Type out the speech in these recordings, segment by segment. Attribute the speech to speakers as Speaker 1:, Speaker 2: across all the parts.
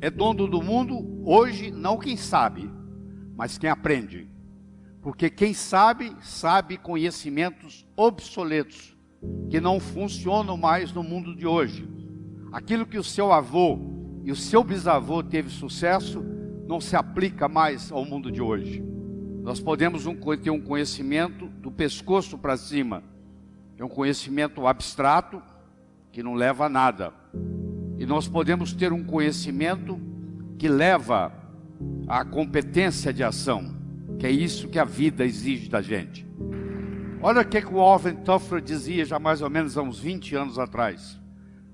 Speaker 1: É dono do mundo hoje, não quem sabe, mas quem aprende. Porque quem sabe, sabe conhecimentos obsoletos, que não funcionam mais no mundo de hoje. Aquilo que o seu avô e o seu bisavô teve sucesso, não se aplica mais ao mundo de hoje. Nós podemos ter um conhecimento do pescoço para cima, que é um conhecimento abstrato, que não leva a nada. E nós podemos ter um conhecimento que leva à competência de ação, que é isso que a vida exige da gente. Olha o que o Alvin Toffler dizia já mais ou menos há uns 20 anos atrás.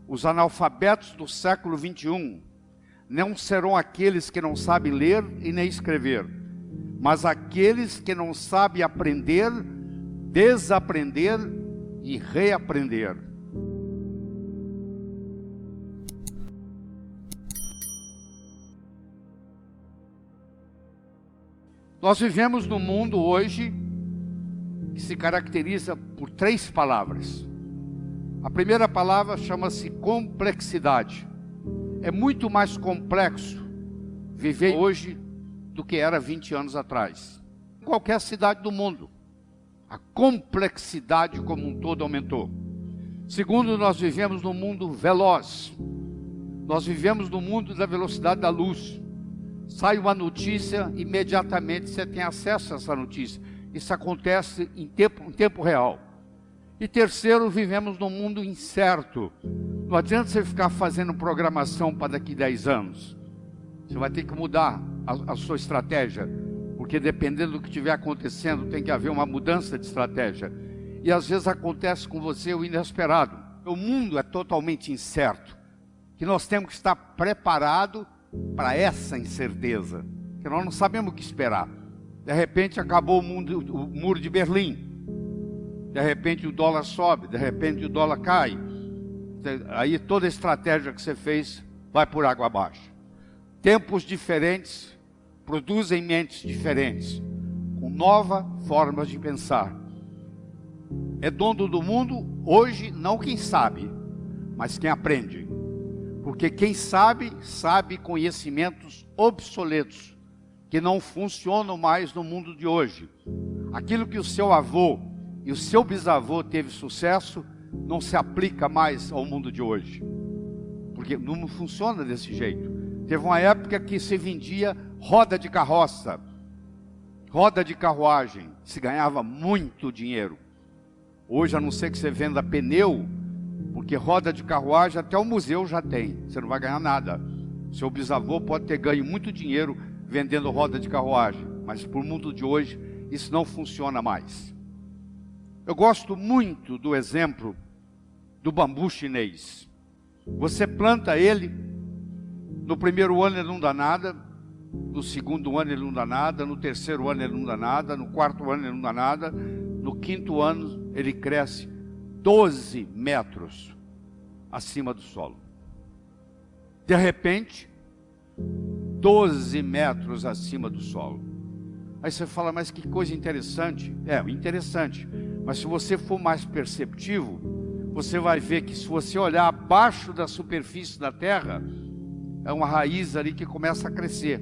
Speaker 1: Os analfabetos do século 21 não serão aqueles que não sabem ler e nem escrever, mas aqueles que não sabem aprender, desaprender e reaprender. Nós vivemos num mundo hoje que se caracteriza por 3 palavras. A primeira palavra chama-se complexidade. É muito mais complexo viver hoje do que era 20 anos atrás. Em qualquer cidade do mundo, a complexidade como um todo aumentou. Segundo, nós vivemos num mundo veloz. Nós vivemos no mundo da velocidade da luz. Sai uma notícia, imediatamente você tem acesso a essa notícia. Isso acontece em tempo real. E terceiro, vivemos num mundo incerto. Não adianta você ficar fazendo programação para daqui 10 anos. Você vai ter que mudar a sua estratégia, porque dependendo do que estiver acontecendo, tem que haver uma mudança de estratégia. E às vezes acontece com você o inesperado. O mundo é totalmente incerto, que nós temos que estar preparados para essa incerteza, que nós não sabemos o que esperar. De repente acabou o muro de Berlim. De repente o dólar sobe, de repente o dólar cai. Aí toda a estratégia que você fez vai por água abaixo. Tempos diferentes produzem mentes diferentes, com novas formas de pensar. É dono do mundo hoje, não quem sabe, mas quem aprende. Porque quem sabe, sabe conhecimentos obsoletos, que não funcionam mais no mundo de hoje. Aquilo que o seu avô e o seu bisavô teve sucesso, não se aplica mais ao mundo de hoje. Porque não funciona desse jeito. Teve uma época que se vendia roda de carroça, roda de carruagem, se ganhava muito dinheiro. Hoje, a não ser que você venda pneu, porque roda de carruagem até o museu já tem, você não vai ganhar nada. Seu bisavô pode ter ganho muito dinheiro vendendo roda de carruagem, mas para o mundo de hoje, isso não funciona mais. Eu gosto muito do exemplo do bambu chinês. Você planta ele, no primeiro ano ele não dá nada, no segundo ano ele não dá nada, no terceiro ano ele não dá nada, no quarto ano ele não dá nada, no quinto ano ele cresce 12 metros acima do solo. De repente, 12 metros acima do solo. Aí você fala, mas que coisa interessante. É, interessante. Mas se você for mais perceptivo, você vai ver que se você olhar abaixo da superfície da terra, é uma raiz ali que começa a crescer.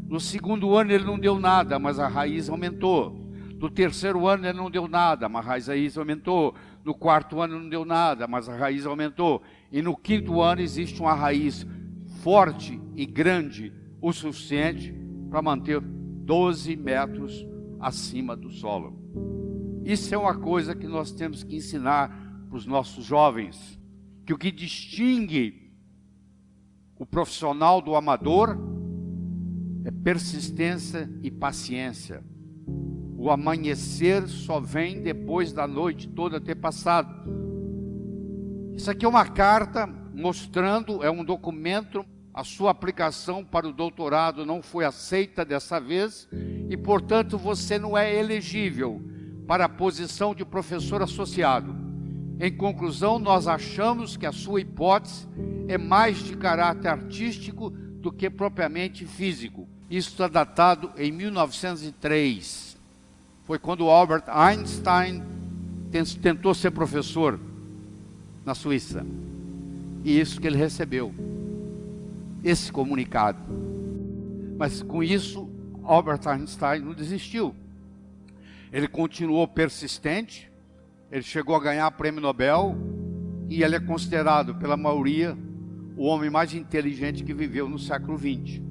Speaker 1: No segundo ano ele não deu nada, mas a raiz aumentou. No terceiro ano ele não deu nada, mas a raiz aumentou. No quarto ano não deu nada, mas a raiz aumentou. E no quinto ano existe uma raiz forte e grande o suficiente para manter 12 metros acima do solo. Isso é uma coisa que nós temos que ensinar para os nossos jovens, que o que distingue o profissional do amador é persistência e paciência. O amanhecer só vem depois da noite toda ter passado. Isso aqui é uma carta mostrando, é um documento, a sua aplicação para o doutorado não foi aceita dessa vez e, portanto, você não é elegível para a posição de professor associado. Em conclusão, nós achamos que a sua hipótese é mais de caráter artístico do que propriamente físico. Isso está datado em 1903. Foi quando Albert Einstein tentou ser professor na Suíça. E isso que ele recebeu. esse comunicado. Mas com isso, Albert Einstein não desistiu. Ele continuou persistente, ele chegou a ganhar prêmio Nobel, e ele é considerado pela maioria o homem mais inteligente que viveu no século XX.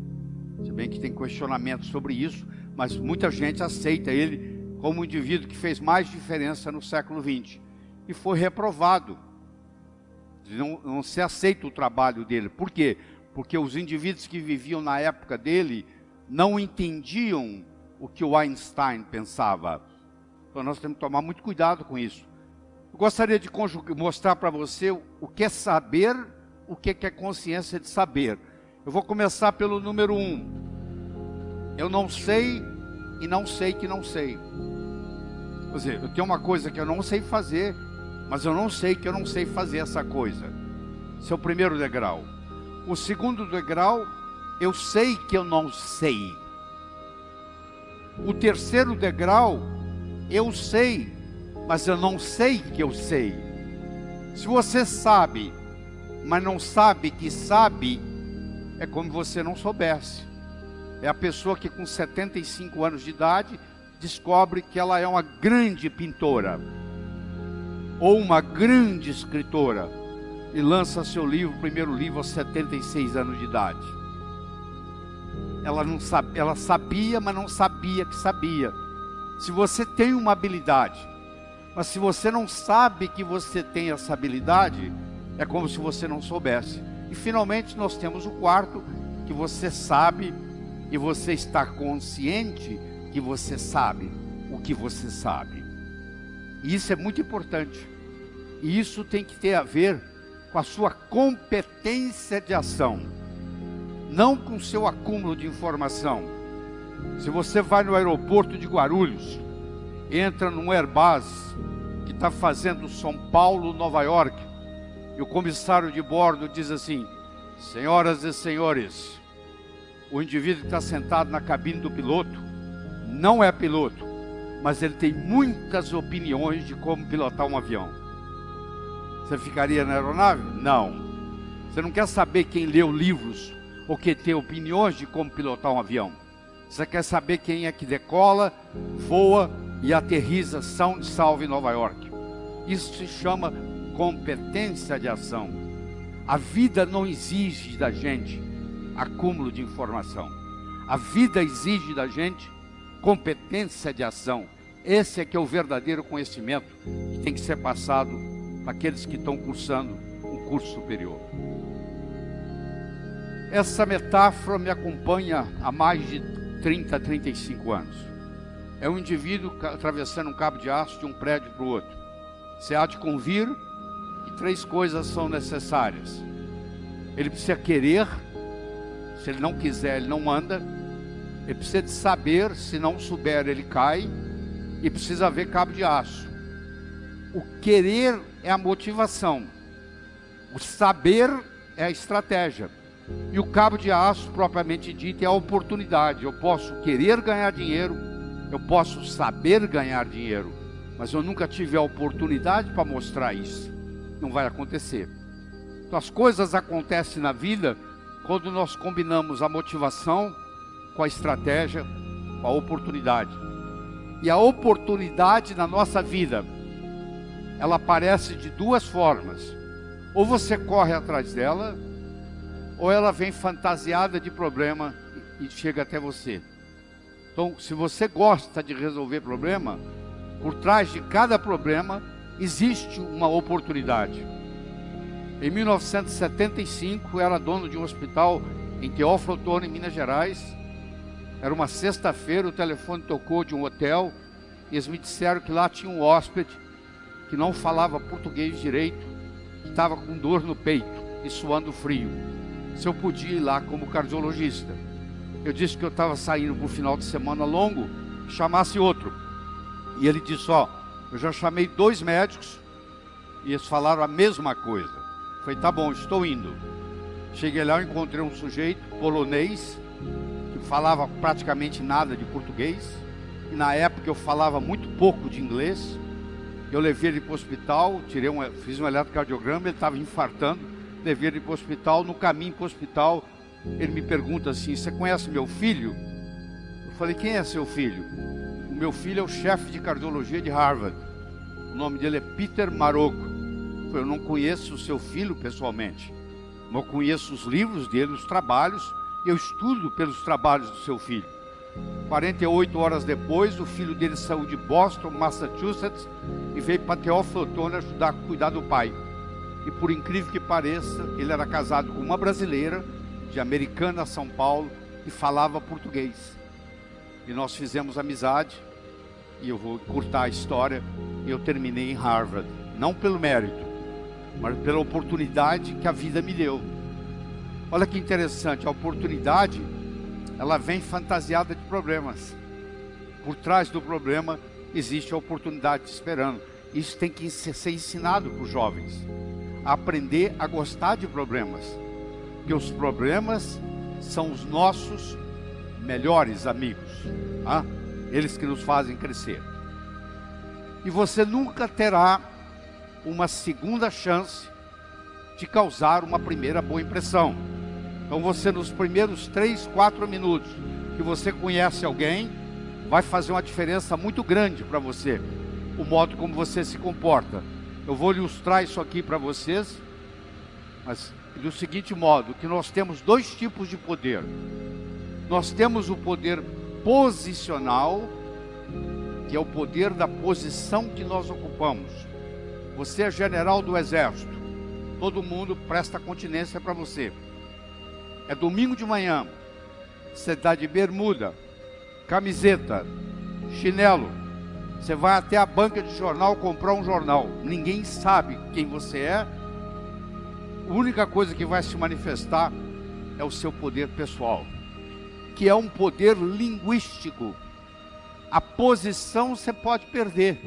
Speaker 1: Se bem que tem questionamentos sobre isso, mas muita gente aceita ele como um indivíduo que fez mais diferença no século XX. E foi reprovado. Não se aceita o trabalho dele. Por quê? Porque os indivíduos que viviam na época dele não entendiam o que o Einstein pensava. Então nós temos que tomar muito cuidado com isso. Eu gostaria de mostrar para você o que é saber, o que é consciência de saber. Eu vou começar pelo número 1. Eu não sei e não sei que não sei. Quer dizer, eu tenho uma coisa que eu não sei fazer, mas eu não sei que eu não sei fazer essa coisa. Esse é o primeiro degrau. O segundo degrau, eu sei que eu não sei. O terceiro degrau, eu sei, mas eu não sei que eu sei. Se você sabe, mas não sabe que sabe, é como se você não soubesse. É a pessoa que com 75 anos de idade descobre que ela é uma grande pintora ou uma grande escritora e lança seu livro, primeiro livro, aos 76 anos de idade. Ela não sabe, ela sabia, mas não sabia que sabia. Se você tem uma habilidade, mas se você não sabe que você tem essa habilidade, é como se você não soubesse. E finalmente nós temos o quarto, que você sabe e você está consciente que você sabe o que você sabe. E isso é muito importante. E isso tem que ter a ver com a sua competência de ação, não com o seu acúmulo de informação. Se você vai no aeroporto de Guarulhos, entra num Airbus que está fazendo São Paulo, Nova York, e o comissário de bordo diz assim: senhoras e senhores, o indivíduo que está sentado na cabine do piloto não é piloto, mas ele tem muitas opiniões de como pilotar um avião. Você ficaria na aeronave? Não. Você não quer saber quem leu livros ou quem tem opiniões de como pilotar um avião. Você quer saber quem é que decola, voa e aterriza são e salvo em Nova York. Isso se chama competência de ação. A vida não exige da gente acúmulo de informação. A vida exige da gente competência de ação. Esse é que é o verdadeiro conhecimento que tem que ser passado para aqueles que estão cursando um curso superior. Essa metáfora me acompanha há mais de 30, 35 anos. É um indivíduo atravessando um cabo de aço de um prédio para o outro. Você há de convir que 3 coisas são necessárias. Ele precisa querer, se ele não quiser, ele não anda. Ele precisa de saber, se não souber, ele cai. E precisa haver cabo de aço. O querer é a motivação. O saber é a estratégia. E o cabo de aço, propriamente dito, é a oportunidade. Eu posso querer ganhar dinheiro, eu posso saber ganhar dinheiro, mas eu nunca tive a oportunidade para mostrar isso. Não vai acontecer. Então as coisas acontecem na vida quando nós combinamos a motivação com a estratégia, com a oportunidade. E a oportunidade na nossa vida, ela aparece de 2 formas. Ou você corre atrás dela, ou ela vem fantasiada de problema e chega até você. Então, se você gosta de resolver problema, por trás de cada problema existe uma oportunidade. Em 1975, eu era dono de um hospital em Teófilo Otoni, em Minas Gerais. Era uma sexta-feira, o telefone tocou de um hotel e eles me disseram que lá tinha um hóspede que não falava português direito, que estava com dor no peito e suando frio. Se eu podia ir lá como cardiologista. Eu disse que eu estava saindo para um final de semana longo, chamasse outro. E ele disse: ó, eu já chamei 2 médicos e eles falaram a mesma coisa. Eu falei: tá bom, estou indo. Cheguei lá, eu encontrei um sujeito polonês que falava praticamente nada de português. E na época eu falava muito pouco de inglês. Eu levei ele para o hospital, fiz um eletrocardiograma, ele estava infartando. Levei ele para o hospital. No caminho para o hospital, ele me pergunta assim: você conhece meu filho? Eu falei: quem é seu filho? O meu filho é o chefe de cardiologia de Harvard. O nome dele é Peter Marocco. Eu falei: eu não conheço o seu filho pessoalmente, mas eu conheço os livros dele, os trabalhos, e eu estudo pelos trabalhos do seu filho. 48 horas depois, o filho dele saiu de Boston, Massachusetts, e veio para Teófilo Otoni ajudar a cuidar do pai. E por incrível que pareça, ele era casado com uma brasileira, de Americana, São Paulo, e falava português. E nós fizemos amizade, e eu vou encurtar a história, e eu terminei em Harvard. Não pelo mérito, mas pela oportunidade que a vida me deu. Olha que interessante, a oportunidade, ela vem fantasiada de problemas. Por trás do problema existe a oportunidade esperando. Isso tem que ser ensinado para os jovens, a aprender a gostar de problemas, porque os problemas são os nossos melhores amigos, tá? Eles que nos fazem crescer. E você nunca terá uma segunda chance de causar uma primeira boa impressão. Então você, nos primeiros 3, 4 minutos que você conhece alguém, vai fazer uma diferença muito grande para você, o modo como você se comporta. Eu vou ilustrar isso aqui para vocês, mas do seguinte modo, que nós temos 2 tipos de poder. Nós temos o poder posicional, que é o poder da posição que nós ocupamos. Você é general do exército, todo mundo presta continência para você. É domingo de manhã, você está de bermuda, camiseta, chinelo, você vai até a banca de jornal comprar um jornal. Ninguém sabe quem você é. A única coisa que vai se manifestar é o seu poder pessoal, que é um poder linguístico. A posição você pode perder.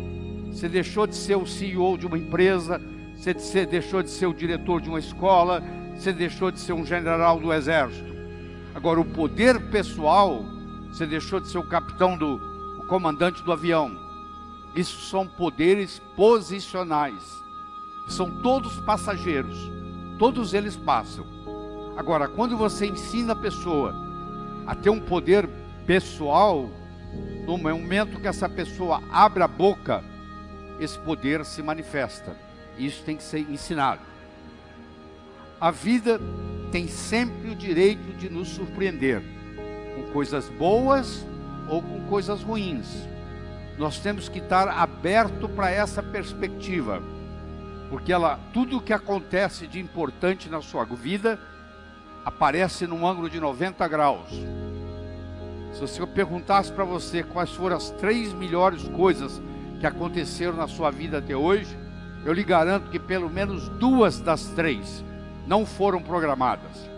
Speaker 1: Você deixou de ser o CEO de uma empresa, você deixou de ser o diretor de uma escola, você deixou de ser um general do exército. Agora, o poder pessoal, você deixou de ser o capitão o comandante do avião. Isso são poderes posicionais. São todos passageiros. Todos eles passam. Agora, quando você ensina a pessoa a ter um poder pessoal, no momento que essa pessoa abre a boca, esse poder se manifesta. Isso tem que ser ensinado. A vida tem sempre o direito de nos surpreender, com coisas boas ou com coisas ruins. Nós temos que estar aberto para essa perspectiva, porque tudo o que acontece de importante na sua vida aparece num ângulo de 90 graus. Se eu perguntasse para você quais foram as 3 melhores coisas que aconteceram na sua vida até hoje, eu lhe garanto que pelo menos 2 das 3 não foram programadas.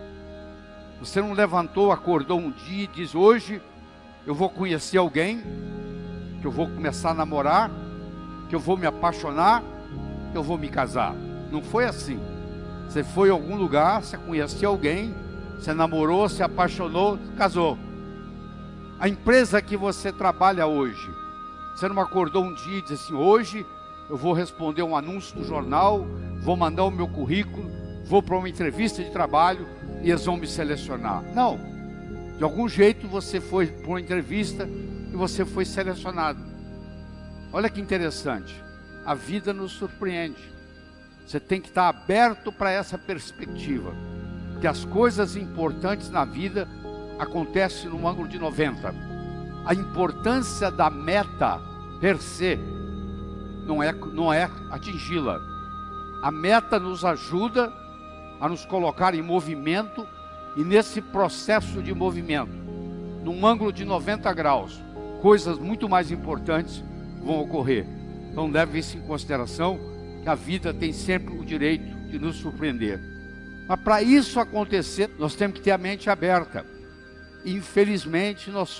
Speaker 1: Você não levantou, acordou um dia e diz: hoje eu vou conhecer alguém, que eu vou começar a namorar, que eu vou me apaixonar, que eu vou me casar. Não foi assim. Você foi em algum lugar, você conheceu alguém, você namorou, se apaixonou, casou. A empresa que você trabalha hoje, você não acordou um dia e disse assim: hoje eu vou responder um anúncio no jornal, vou mandar o meu currículo, vou para uma entrevista de trabalho e eles vão me selecionar. Não. De algum jeito você foi para uma entrevista e você foi selecionado. Olha que interessante. A vida nos surpreende. Você tem que estar aberto para essa perspectiva, que as coisas importantes na vida acontecem num ângulo de 90. A importância da meta per se não é atingi-la. A meta nos ajuda a nos colocar em movimento, e nesse processo de movimento, num ângulo de 90 graus, coisas muito mais importantes vão ocorrer. Então leve isso em consideração, que a vida tem sempre o direito de nos surpreender. Mas para isso acontecer, nós temos que ter a mente aberta. Infelizmente, nós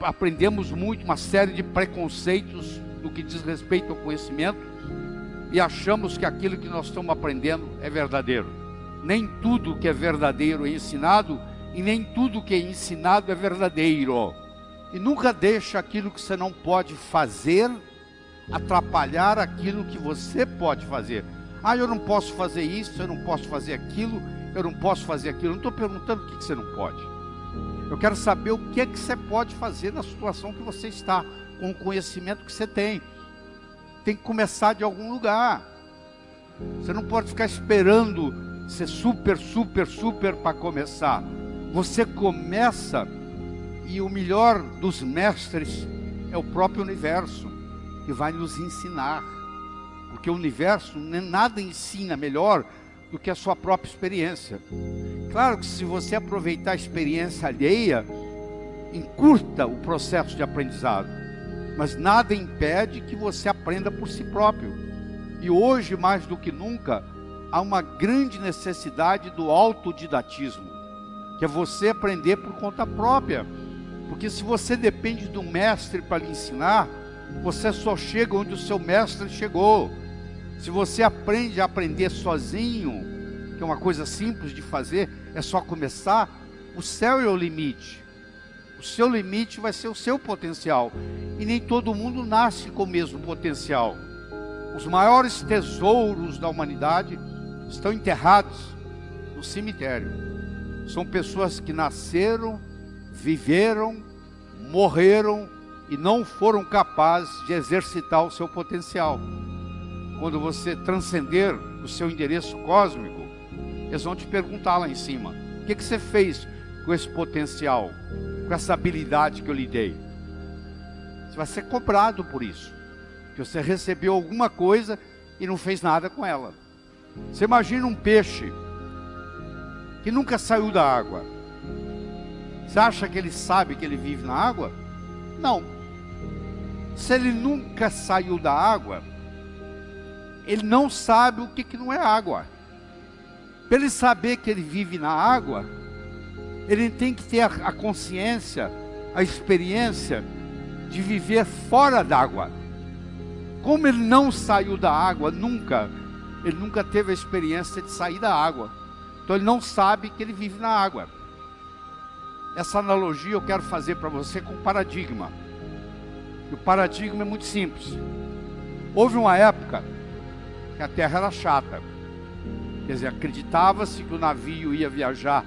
Speaker 1: aprendemos muito uma série de preconceitos no que diz respeito ao conhecimento, e achamos que aquilo que nós estamos aprendendo é verdadeiro. Nem tudo que é verdadeiro é ensinado, e nem tudo que é ensinado é verdadeiro. E nunca deixa aquilo que você não pode fazer atrapalhar aquilo que você pode fazer. Ah, eu não posso fazer isso, eu não posso fazer aquilo, eu não posso fazer aquilo. Eu não estou perguntando o que você não pode. Eu quero saber o que é que você pode fazer na situação que você está, com o conhecimento que você tem. Tem que começar de algum lugar. Você não pode ficar esperando ser super para começar. Você começa, e o melhor dos mestres é o próprio universo, que vai nos ensinar. Porque o universo nada ensina melhor do que a sua própria experiência. Claro que se você aproveitar a experiência alheia, encurta o processo de aprendizado, mas nada impede que você aprenda por si próprio. E hoje, mais do que nunca, há uma grande necessidade do autodidatismo, que é você aprender por conta própria. Porque se você depende do mestre para lhe ensinar, você só chega onde o seu mestre chegou. Se você aprende a aprender sozinho, que é uma coisa simples de fazer, é só começar, o céu é o limite. O seu limite vai ser o seu potencial. E nem todo mundo nasce com o mesmo potencial. Os maiores tesouros da humanidade estão enterrados no cemitério. São pessoas que nasceram, viveram, morreram e não foram capazes de exercitar o seu potencial. Quando você transcender o seu endereço cósmico, eles vão te perguntar lá em cima: o que você fez com esse potencial, com essa habilidade que eu lhe dei? Você vai ser cobrado por isso, que você recebeu alguma coisa e não fez nada com ela. Você imagina um peixe que nunca saiu da água. Você acha que ele sabe que ele vive na água? Não. Se ele nunca saiu da água, ele não sabe o que não é água. Para ele saber que ele vive na água, ele tem que ter a consciência, a experiência de viver fora d'água. Como ele não saiu da água nunca, ele nunca teve a experiência de sair da água. Então ele não sabe que ele vive na água. Essa analogia eu quero fazer para você com paradigma. E o paradigma é muito simples. Houve uma época que a terra era chata. Quer dizer, acreditava-se que o navio ia viajar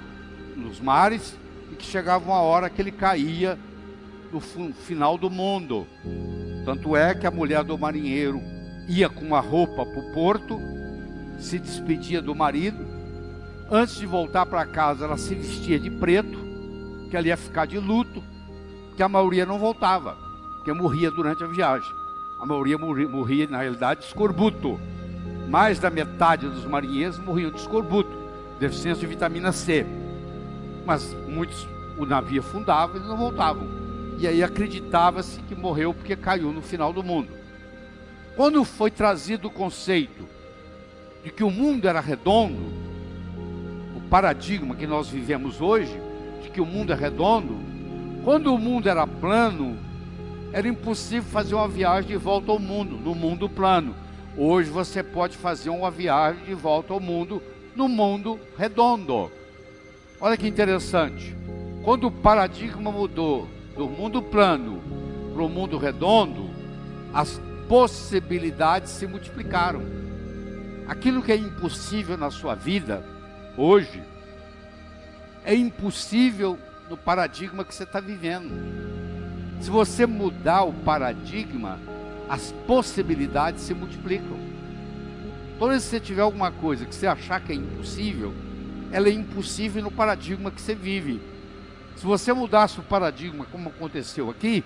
Speaker 1: nos mares e que chegava uma hora que ele caía no final do mundo. Tanto é que a mulher do marinheiro ia com uma roupa para o porto, se despedia do marido. Antes de voltar para casa, ela se vestia de preto, que ela ia ficar de luto, que a maioria não voltava, porque morria durante a viagem. A maioria morria, na realidade, de escorbuto. Mais da metade dos marinheiros morriam de escorbuto, deficiência de vitamina C. Mas muitos, o navio afundava e eles não voltavam. E aí acreditava-se que morreu porque caiu no final do mundo. Quando foi trazido o conceito de que o mundo era redondo, o paradigma que nós vivemos hoje, de que o mundo é redondo, quando o mundo era plano, era impossível fazer uma viagem de volta ao mundo, no mundo plano. Hoje você pode fazer uma viagem de volta ao mundo, no mundo redondo. Olha que interessante. Quando o paradigma mudou do mundo plano para o mundo redondo, as possibilidades se multiplicaram. Aquilo que é impossível na sua vida, hoje, é impossível no paradigma que você está vivendo. Se você mudar o paradigma, as possibilidades se multiplicam. Toda vez que você tiver alguma coisa que você achar que é impossível, ela é impossível no paradigma que você vive. Se você mudasse o paradigma, como aconteceu aqui,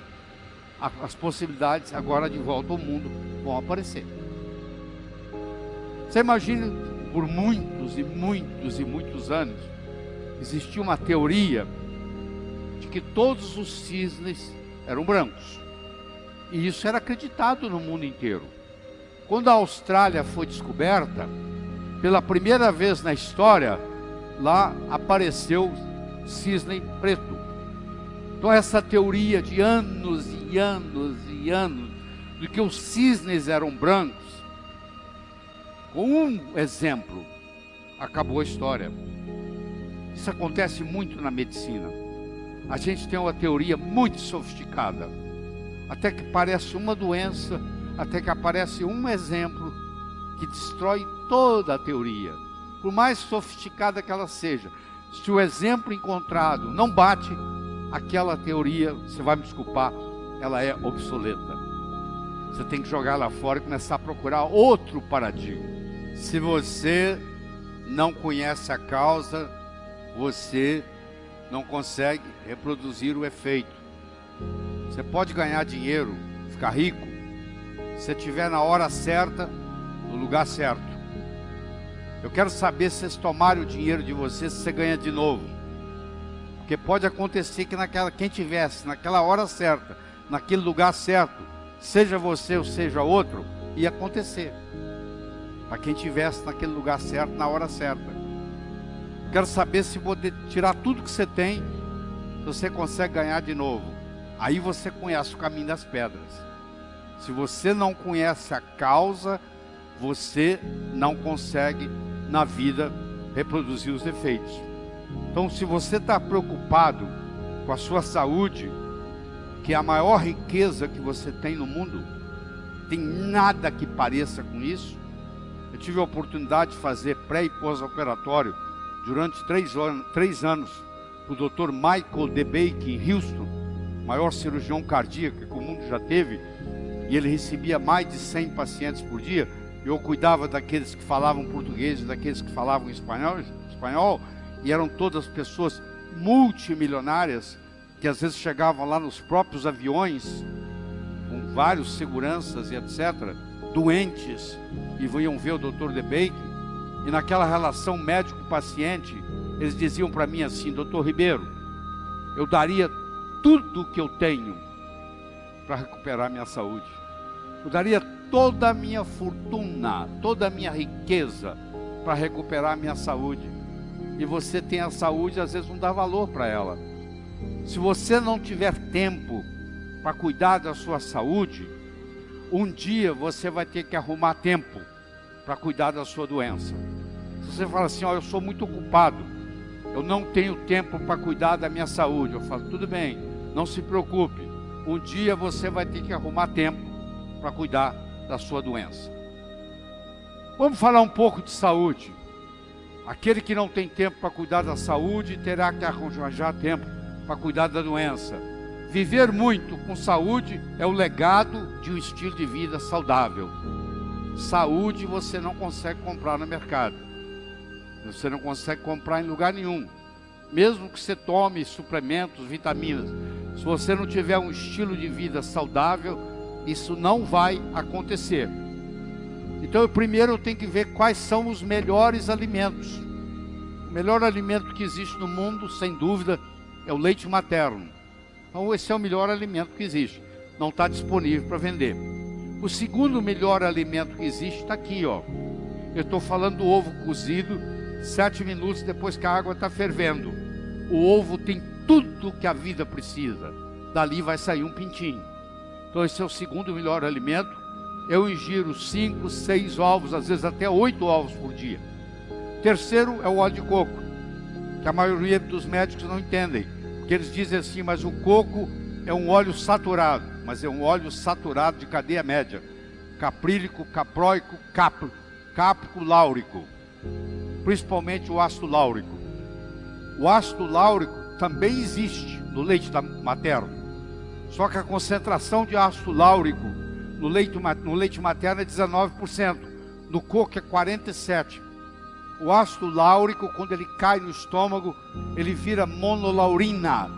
Speaker 1: as possibilidades agora de volta ao mundo vão aparecer. Você imagina, por muitos e muitos e muitos anos, existia uma teoria de que todos os cisnes eram brancos. E isso era acreditado no mundo inteiro. Quando a Austrália foi descoberta, pela primeira vez na história, lá apareceu cisne preto. Então essa teoria de anos e anos e anos, de que os cisnes eram brancos, com um exemplo, acabou a história. Isso acontece muito na medicina. A gente tem uma teoria muito sofisticada, até que parece uma doença, até que aparece um exemplo que destrói toda a teoria. por mais sofisticada que ela seja, se o exemplo encontrado não bate, aquela teoria, você vai me desculpar, ela é obsoleta. Você tem que jogar lá fora e começar a procurar outro paradigma. Se você não conhece a causa, você não consegue reproduzir o efeito. Você pode ganhar dinheiro, ficar rico, se estiver na hora certa, no lugar certo. Eu quero saber se vocês tomarem o dinheiro de vocês, se você ganha de novo. Porque pode acontecer que quem tivesse naquela hora certa, naquele lugar certo, seja você ou seja outro, ia acontecer. Para quem tivesse naquele lugar certo, na hora certa. Quero saber se poder tirar tudo que você tem, você consegue ganhar de novo. Aí você conhece o caminho das pedras. Se você não conhece a causa, você não consegue na vida reproduzir os efeitos. Então, se você está preocupado com a sua saúde, que é a maior riqueza que você tem no mundo, tem nada que pareça com isso. Eu tive a oportunidade de fazer pré e pós-operatório durante 3 anos para o Dr. Michael DeBake em Houston, maior cirurgião cardíaco que o mundo já teve, e ele recebia mais de 100 pacientes por dia. Eu cuidava daqueles que falavam português e daqueles que falavam espanhol, e eram todas pessoas multimilionárias, que às vezes chegavam lá nos próprios aviões, com vários seguranças e etc., doentes, e vinham ver o Dr. DeBake, e naquela relação médico-paciente, eles diziam para mim assim: Dr. Ribeiro, eu daria tudo o que eu tenho para recuperar minha saúde. Eu daria toda a minha fortuna, toda a minha riqueza para recuperar a minha saúde. E você tem a saúde, às vezes não dá valor para ela. Se você não tiver tempo para cuidar da sua saúde, um dia você vai ter que arrumar tempo para cuidar da sua doença. Se você fala assim: ó, eu sou muito ocupado, eu não tenho tempo para cuidar da minha saúde. Eu falo: tudo bem, não se preocupe, um dia você vai ter que arrumar tempo para cuidar da sua doença. Vamos falar um pouco de saúde. Aquele que não tem tempo para cuidar da saúde terá que arranjar tempo para cuidar da doença. Viver muito com saúde é o legado de um estilo de vida saudável. Saúde você não consegue comprar no mercado. Você não consegue comprar em lugar nenhum. Mesmo que você tome suplementos, vitaminas, se você não tiver um estilo de vida saudável, isso não vai acontecer. Então, primeiro eu tenho que ver quais são os melhores alimentos. O melhor alimento que existe no mundo, sem dúvida, é o leite materno. Então, esse é o melhor alimento que existe. Não está disponível para vender. O segundo melhor alimento que existe está aqui, ó. Eu estou falando do ovo cozido, 7 minutos depois que a água está fervendo. O ovo tem tudo que a vida precisa. Dali vai sair um pintinho. Então, esse é o segundo melhor alimento. Eu ingiro 5, 6 ovos, às vezes até 8 ovos por dia. Terceiro é o óleo de coco, que a maioria dos médicos não entendem, porque eles dizem assim: mas o coco é um óleo saturado, mas é um óleo saturado de cadeia média, caprílico, capróico, cáprico, láurico, principalmente o ácido láurico. O ácido láurico também existe no leite materno, só que a concentração de ácido láurico no leite materno é 19%, no coco é 47%. O ácido láurico, quando ele cai no estômago, ele vira monolaurina.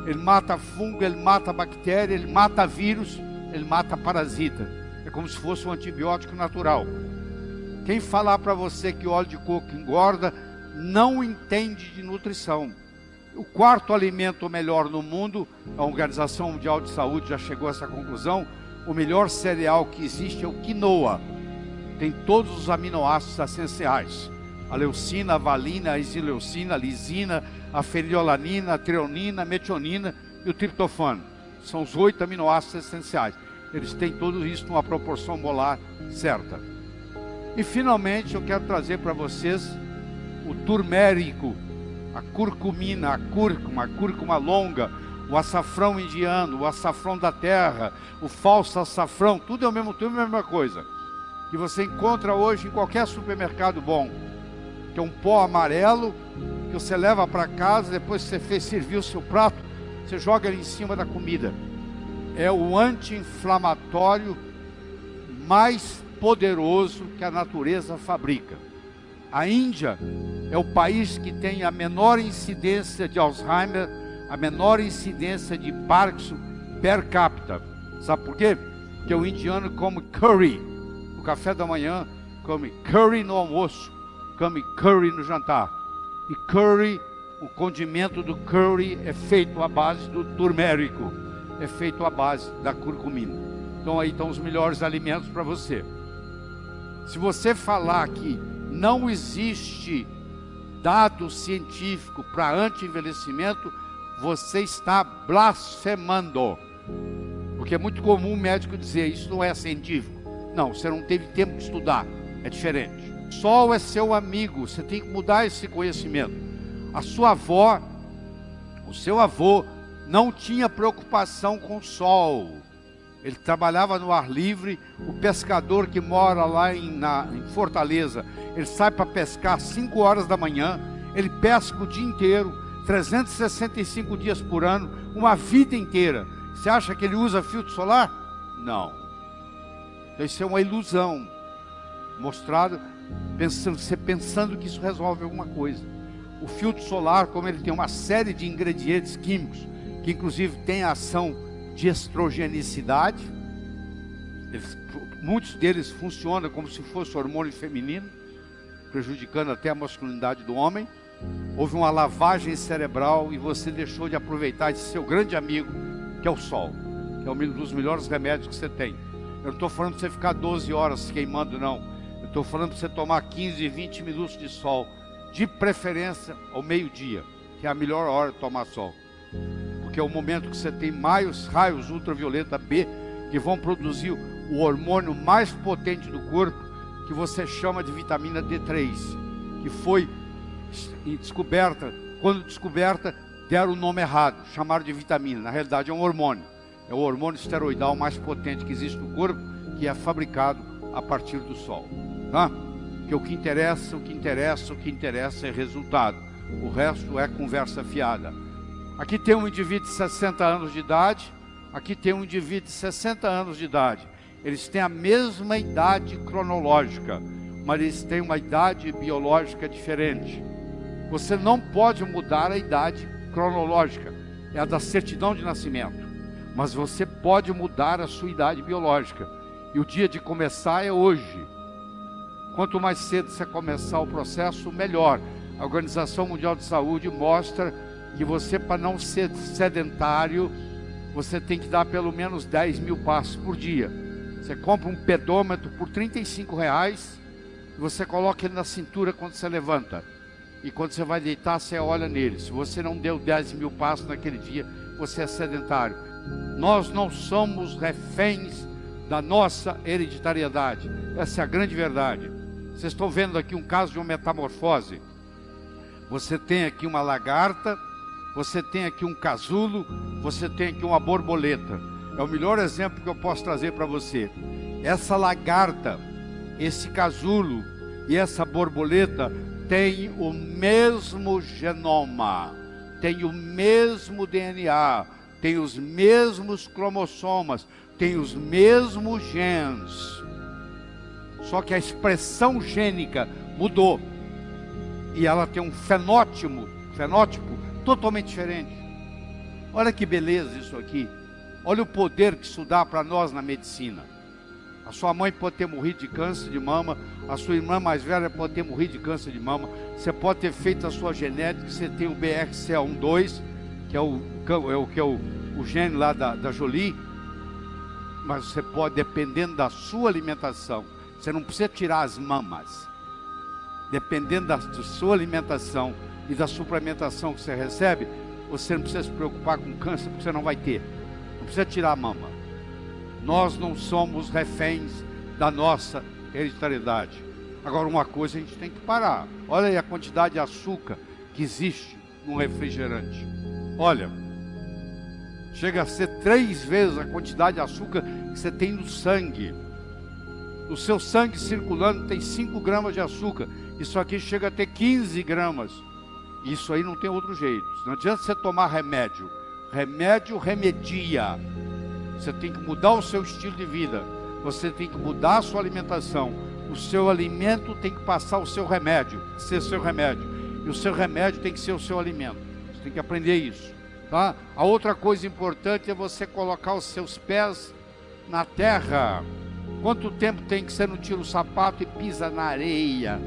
Speaker 1: Ele mata fungo, ele mata bactéria, ele mata vírus, ele mata parasita. É como se fosse um antibiótico natural. Quem falar para você que o óleo de coco engorda, não entende de nutrição. O quarto alimento melhor no mundo, a Organização Mundial de Saúde já chegou a essa conclusão, o melhor cereal que existe é o quinoa. Tem todos os aminoácidos essenciais: a leucina, a valina, a isileucina, a lisina, a fenilalanina, a treonina, a metionina e o triptofano. São os 8 aminoácidos essenciais. Eles têm tudo isso numa proporção molar certa. E finalmente eu quero trazer para vocês o turmérico, a curcumina, a cúrcuma longa, o açafrão indiano, o açafrão da terra, o falso açafrão, tudo é tudo a mesma coisa. Que você encontra hoje em qualquer supermercado bom. que é um pó amarelo, que você leva para casa, depois que você fez servir o seu prato, você joga ele em cima da comida. É o anti-inflamatório mais poderoso que a natureza fabrica. A Índia é o país que tem a menor incidência de Alzheimer, a menor incidência de Parkinson per capita. Sabe por quê? Porque o indiano come curry no café da manhã, come curry no almoço, come curry no jantar. E curry, o condimento do curry é feito à base do turmérico, é feito à base da curcumina. Então aí estão os melhores alimentos para você. Se você falar que não existe dado científico para anti-envelhecimento, você está blasfemando. Porque é muito comum o médico dizer, isso não é científico. Não, você não teve tempo de estudar, é diferente. Sol é seu amigo, você tem que mudar esse conhecimento. A sua avó, o seu avô, não tinha preocupação com o sol. Ele trabalhava no ar livre. O pescador que mora lá em Fortaleza, ele sai para pescar às 5 horas da manhã, ele pesca o dia inteiro, 365 dias por ano, uma vida inteira. Você acha que ele usa filtro solar? Não. Então isso é uma ilusão mostrada, você pensando que isso resolve alguma coisa. O filtro solar, como ele tem uma série de ingredientes químicos, que inclusive tem a ação de estrogenicidade, muitos deles funcionam como se fosse hormônio feminino, prejudicando até a masculinidade do homem. Houve uma lavagem cerebral e você deixou de aproveitar esse seu grande amigo, que é o sol, que é um dos melhores remédios que você tem. Eu não estou falando para você ficar 12 horas se queimando, não. Eu estou falando para você tomar 15, 20 minutos de sol, de preferência ao meio-dia, que é a melhor hora de tomar sol. Porque é o momento que você tem mais raios ultravioleta B, que vão produzir o hormônio mais potente do corpo, que você chama de vitamina D3, que foi descoberta. Quando descoberta, deram o nome errado, chamaram de vitamina. Na realidade é um hormônio. É o hormônio esteroidal mais potente que existe no corpo, que é fabricado a partir do sol. Tá? Porque o que interessa é resultado. O resto é conversa fiada. Aqui tem um indivíduo de 60 anos de idade, aqui tem um indivíduo de 60 anos de idade. Eles têm a mesma idade cronológica, mas eles têm uma idade biológica diferente. Você não pode mudar a idade cronológica, é a da certidão de nascimento. Mas você pode mudar a sua idade biológica. E o dia de começar é hoje. Quanto mais cedo você começar o processo, melhor. A Organização Mundial de Saúde mostra que você, para não ser sedentário, você tem que dar pelo menos 10 mil passos por dia. Você compra um pedômetro por R$35 e você coloca ele na cintura quando você levanta. E quando você vai deitar, você olha nele. Se você não deu 10 mil passos naquele dia, você é sedentário. Nós não somos reféns da nossa hereditariedade. Essa é a grande verdade. Vocês estão vendo aqui um caso de uma metamorfose. Você tem aqui uma lagarta, você tem aqui um casulo, você tem aqui uma borboleta. É o melhor exemplo que eu posso trazer para você. Essa lagarta, esse casulo e essa borboleta têm o mesmo genoma, têm o mesmo DNA, têm os mesmos cromossomas, têm os mesmos genes. Só que a expressão gênica mudou. E ela tem um fenótipo totalmente diferente. Olha que beleza isso aqui. Olha o poder que isso dá para nós na medicina. A sua mãe pode ter morrido de câncer de mama, a sua irmã mais velha pode ter morrido de câncer de mama, você pode ter feito a sua genética, você tem o BRCA12, que é o gene lá da Jolie, mas você pode, dependendo da sua alimentação, você não precisa tirar as mamas, dependendo da sua alimentação e da suplementação que você recebe, você não precisa se preocupar com câncer, porque você não vai ter, não precisa tirar a mama. Nós não somos reféns da nossa hereditariedade. Agora, uma coisa a gente tem que parar. Olha aí a quantidade de açúcar que existe no refrigerante. Olha, chega a ser 3 vezes a quantidade de açúcar que você tem no sangue. No seu sangue circulando tem 5 gramas de açúcar. Isso aqui chega a ter 15 gramas. Isso aí não tem outro jeito. Não adianta você tomar remédio. Remédio remedia. Você tem que mudar o seu estilo de vida. Você tem que mudar a sua alimentação. O seu alimento tem que passar o seu remédio, ser seu remédio. E o seu remédio tem que ser o seu alimento. Você tem que aprender isso, tá? A outra coisa importante é você colocar os seus pés na terra. Quanto tempo tem que você não tira o sapato e pisa na areia,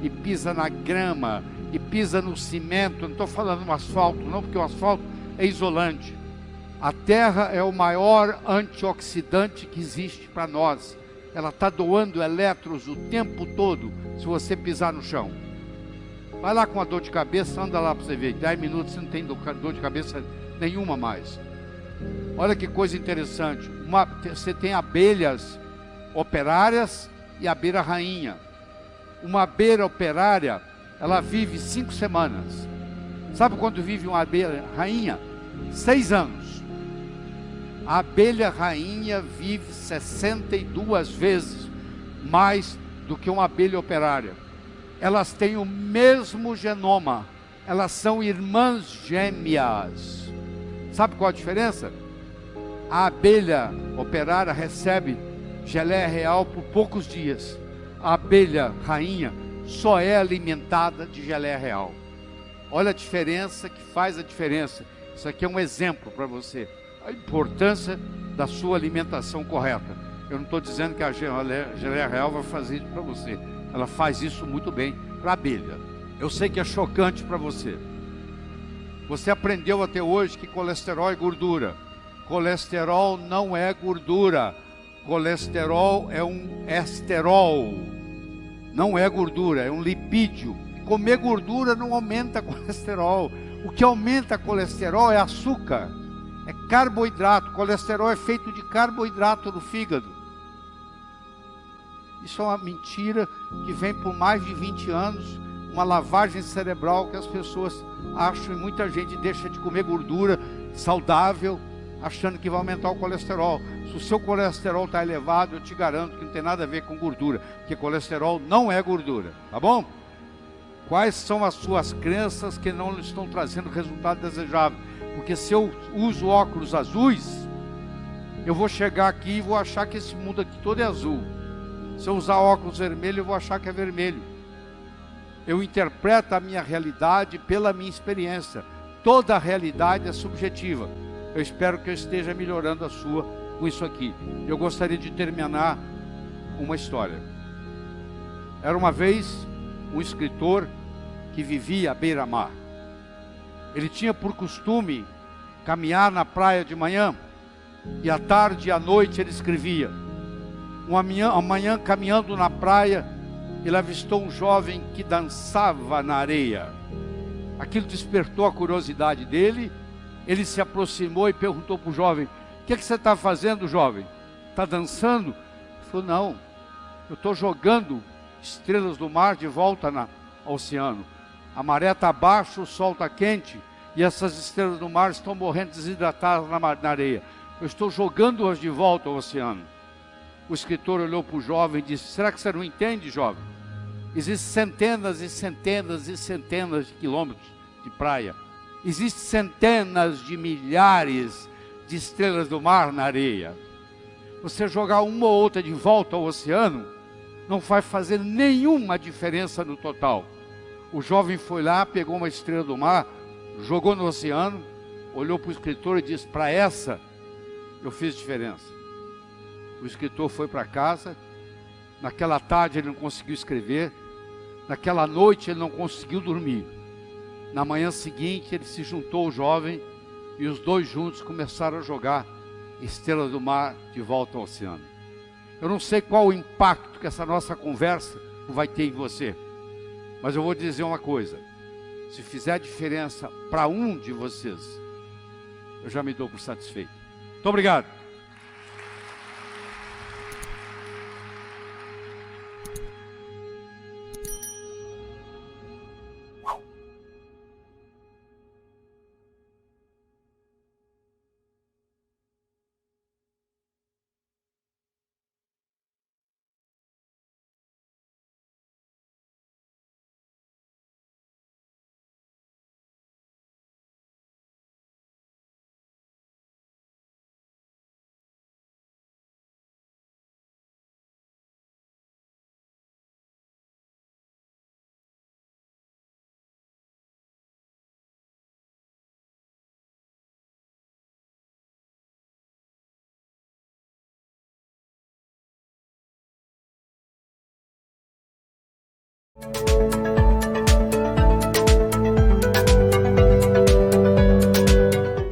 Speaker 1: e pisa na grama, e pisa no cimento? Não estou falando no asfalto, não, porque o asfalto é isolante. A terra é o maior antioxidante que existe para nós. Ela está doando elétrons o tempo todo, se você pisar no chão. Vai lá com a dor de cabeça, anda lá para você ver. 10 minutos você não tem dor de cabeça nenhuma mais. Olha que coisa interessante. Você tem abelhas operárias e abelha rainha. Uma abelha operária, ela vive 5 semanas. Sabe quanto vive uma abelha rainha? 6 anos. A abelha rainha vive 62 vezes mais do que uma abelha operária. Elas têm o mesmo genoma. Elas são irmãs gêmeas. Sabe qual a diferença? A abelha operária recebe geleia real por poucos dias. A abelha rainha só é alimentada de geleia real. Olha a diferença que faz a diferença. Isso aqui é um exemplo para você. A importância da sua alimentação correta. Eu não estou dizendo que a geleia real vai fazer isso para você. Ela faz isso muito bem para a abelha. Eu sei que é chocante para você. Você aprendeu até hoje que colesterol é gordura. Colesterol não é gordura. Colesterol é um esterol. Não é gordura, é um lipídio. Comer gordura não aumenta colesterol. O que aumenta colesterol é açúcar. É carboidrato. Colesterol é feito de carboidrato no fígado. Isso é uma mentira que vem por mais de 20 anos, uma lavagem cerebral que as pessoas acham, e muita gente deixa de comer gordura saudável, achando que vai aumentar o colesterol. Se o seu colesterol está elevado, eu te garanto que não tem nada a ver com gordura, porque colesterol não é gordura, tá bom? Quais são as suas crenças que não estão trazendo resultado desejável? Porque se eu uso óculos azuis, eu vou chegar aqui e vou achar que esse mundo aqui todo é azul. Se eu usar óculos vermelhos, eu vou achar que é vermelho. Eu interpreto a minha realidade pela minha experiência. Toda a realidade é subjetiva. Eu espero que eu esteja melhorando a sua com isso aqui. Eu gostaria de terminar uma história. Era uma vez um escritor que vivia à beira-mar. Ele tinha por costume caminhar na praia de manhã, e à tarde e à noite ele escrevia. Amanhã, caminhando na praia, ele avistou um jovem que dançava na areia. Aquilo despertou a curiosidade dele. Ele se aproximou e perguntou para o jovem: o que você está fazendo, jovem? Está dançando? Ele falou: não, eu estou jogando estrelas do mar de volta ao oceano. A maré está baixa, o sol está quente, e essas estrelas do mar estão morrendo desidratadas na areia. Eu estou jogando-as de volta ao oceano. O escritor olhou para o jovem e disse: será que você não entende, jovem? Existem centenas e centenas e centenas de quilômetros de praia. Existem centenas de milhares de estrelas do mar na areia. Você jogar uma ou outra de volta ao oceano não vai fazer nenhuma diferença no total. O jovem foi lá, pegou uma estrela do mar, jogou no oceano, olhou para o escritor e disse: para essa eu fiz diferença. O escritor foi para casa. Naquela tarde ele não conseguiu escrever. Naquela noite ele não conseguiu dormir. Na manhã seguinte ele se juntou ao jovem, e os dois juntos começaram a jogar estrelas do mar de volta ao oceano. Eu não sei qual o impacto que essa nossa conversa vai ter em você, mas eu vou dizer uma coisa: se fizer diferença para um de vocês, eu já me dou por satisfeito. Muito obrigado.
Speaker 2: Música